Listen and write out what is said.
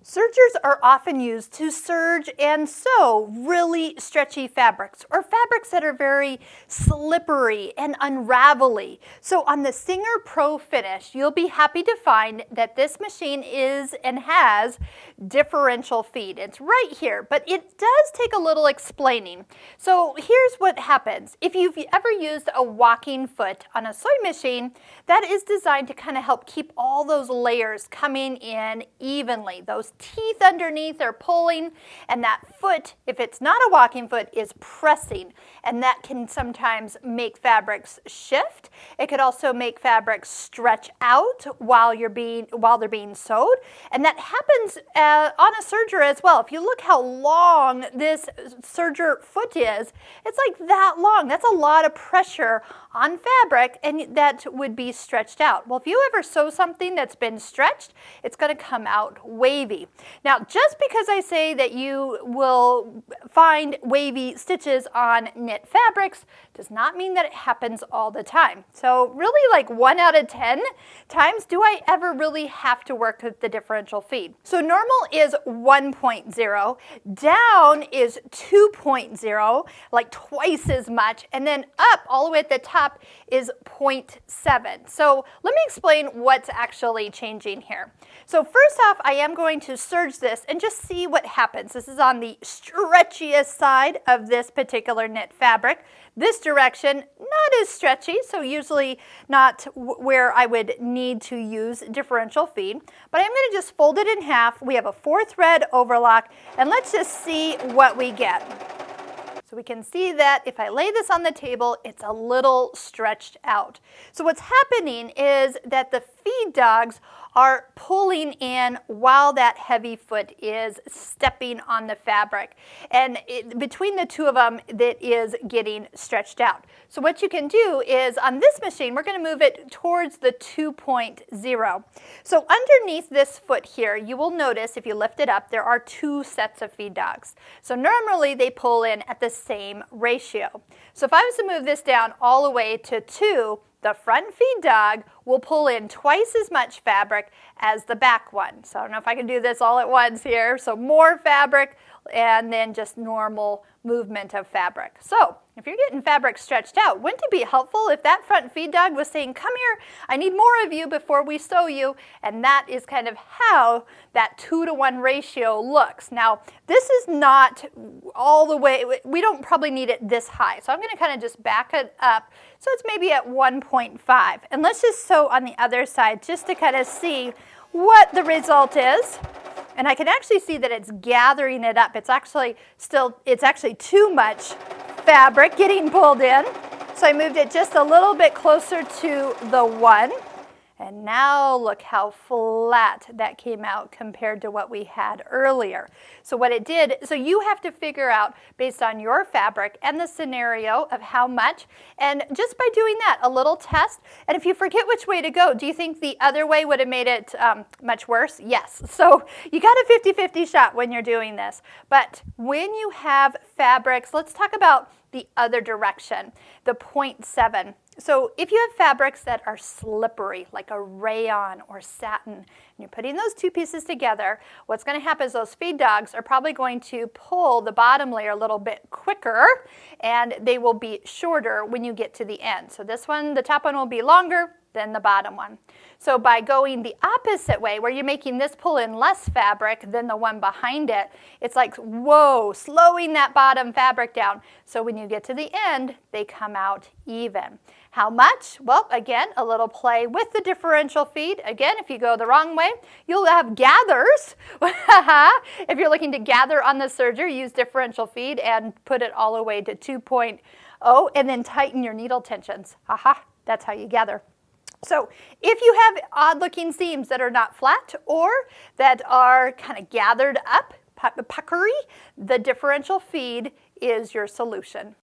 Sergers are often used to serge and sew really stretchy fabrics or fabrics that are very slippery and unravelly. So on the Serger ProFinish, you'll be happy to find that this machine is and has differential feed. It's right here, but it does take a little explaining. So here's what happens. If you've ever used a walking foot on a sewing machine, that is designed to kind of help keep all those layers coming in evenly. Those teeth underneath are pulling, and that foot, if it's not a walking foot, is pressing, and that can sometimes make fabrics shift. It could also make fabrics stretch out while they're being sewed, and that happens on a serger as well. If you look how long this serger foot is, it's like that long. That's a lot of pressure on fabric, and that would be stretched out. Well, if you ever sew something that's been stretched, it's going to come out wavy. Now, just because I say that you will find wavy stitches on knit fabrics does not mean that it happens all the time. So really, like 1 out of 10 times do I ever really have to work with the differential feed. So normal is 1.0, down is 2.0, like twice as much, and then up all the way at the top is 0.7. So let me explain what's actually changing here. So first off, I am going to serge this and just see what happens. This is on the stretchiest side of this particular knit fabric. This direction, not as stretchy, so usually not where I would need to use differential feed, but I'm going to just fold it in half. We have a 4-thread overlock, and let's just see what we get. So we can see that if I lay this on the table, it's a little stretched out. So what's happening is that the feed dogs are pulling in while that heavy foot is stepping on the fabric. And between the two of them, that is getting stretched out. So what you can do is on this machine, we're going to move it towards the 2.0. So underneath this foot here, you will notice if you lift it up, there are 2 sets of feed dogs. So normally they pull in at the same ratio. So if I was to move this down all the way to 2, the front feed dog will pull in twice as much fabric as the back one. So I don't know if I can do this all at once here. So more fabric and then just normal movement of fabric. So if you're getting fabric stretched out, wouldn't it be helpful if that front feed dog was saying, come here, I need more of you before we sew you? And that is kind of how that 2-to-1 ratio looks. Now, this is not all the way, we don't probably need it this high. So I'm going to kind of just back it up. So it's maybe at 1.5. And let's just sew on the other side just to kind of see what the result is. And I can actually see that it's gathering it up. It's actually too much fabric getting pulled in. So I moved it just a little bit closer to the 1. And now look how flat that came out compared to what we had earlier. So what it did, so you have to figure out based on your fabric and the scenario of how much, and just by doing that, a little test, and if you forget which way to go, do you think the other way would have made it much worse? Yes. So you got a 50-50 shot when you're doing this. But when you have fabrics, let's talk about the other direction, the 0.7. So if you have fabrics that are slippery, like a rayon or satin, and you're putting those 2 pieces together, what's going to happen is those feed dogs are probably going to pull the bottom layer a little bit quicker, and they will be shorter when you get to the end. So this one, the top one will be longer than the bottom one. So by going the opposite way, where you're making this pull in less fabric than the one behind it, it's like, whoa, slowing that bottom fabric down. So when you get to the end, they come out even. How much? Well, again, a little play with the differential feed. Again, if you go the wrong way, you'll have gathers. If you're looking to gather on the serger, use differential feed and put it all the way to 2.0 and then tighten your needle tensions. That's how you gather. So if you have odd-looking seams that are not flat or that are kind of gathered up, puckery, the differential feed is your solution.